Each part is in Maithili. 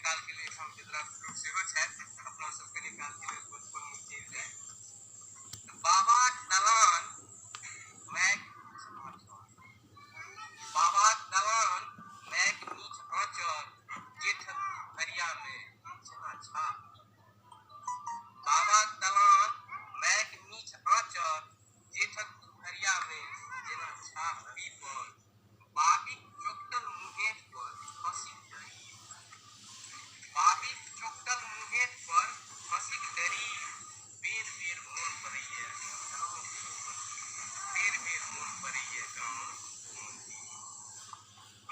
काल के लिए हम जितना लोग सेहो छथि अपना सबके निकाल के लिए बहुत कोन चीज जाए बाबा दलान मैक बाबा दलान मैक नीच आंचर जेठ हरिया में जना छा बाबा दलान मैक नीच आंचर जेठ हरिया में जना छा हरी पर बाबी चोकटल मुहेट पर हंसी डरी बाबी चोकटल मुहेट पर हंसी डरी बेर बेर मोन पड़ैया बेर बेर मोन पड़ैया गाँव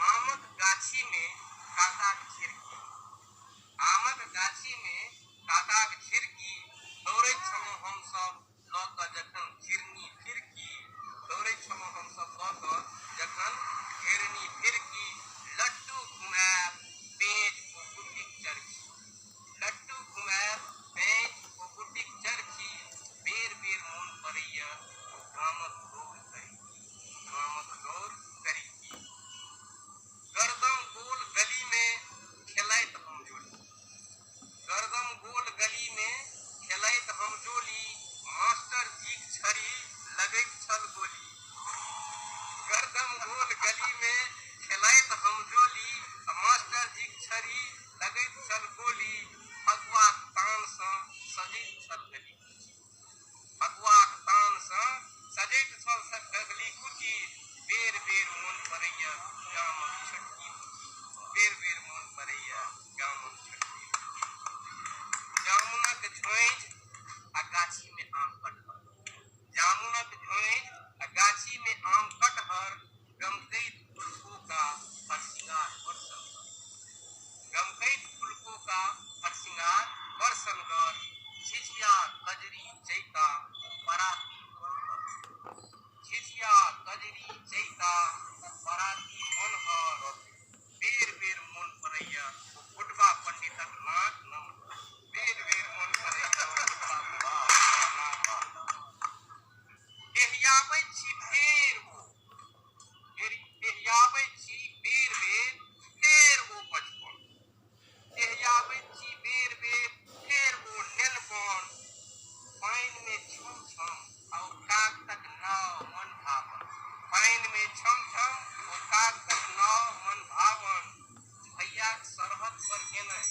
आमक गाछी में काकाक झिरकी आमक गाछी में काकाक झिरकी दौड़े छलहुँ हमसब लऽ कऽ जखन घिरनी फिरकी दौड़े छलहुँ हमसब लऽ कऽ जखन घेरनी फिरकी लड्डू घुमाएब पेंच ओ गुड्डीक चरखी लड्डू घुमाएब पेंच ओ गुड्डीक चरखी बेर बेर मोन पड़ैया ओ गामक गौर करी गामक गौर करी गर्दम गोल गली में खेलैत हम जोली गर्दम गोल गली में खेलैत हम जोली मास्टर जीक छड़ी लगैत छल गोली गर्दम गोल गली में खेलैत हम जोली मास्टर जीक छड़ी लगैत छल गोली फगुआक तान सँ सजैत छल गली फगुआक तान सँ सजैत छल गली कुची बेर बेर मोन पड़ैया गामक छटकी बेर बेर मोन पड़ैया गामक छटकी जामुनक झोंझ आ गाछी में आम कटहर जामुनक झोंझ आ गाछी में आम कटहर गमकैत फुलकों का हरसिंगार बरसन गमकैत फुलकों का हरसिंगार बरसनगर झिझिया कजरी चैता पराती बनहर झिझिया कजरी चैता पराती बनहर बेर बेर मोन पड़ैया ओ बुढ़बा पंडितक नाक नम बेर बेर मोन पड़ैया एहियाबै छी फेर ओ एहियाबै छी बेर बेर फेर ओ बचपन एहियाबै छी बेर बेर फेर ओ नेनपन पानि में छम छम और काग तक नाव मन भावन पानि में छम छम और काग तक नाव मन भावन भैया सरहद पर गेलै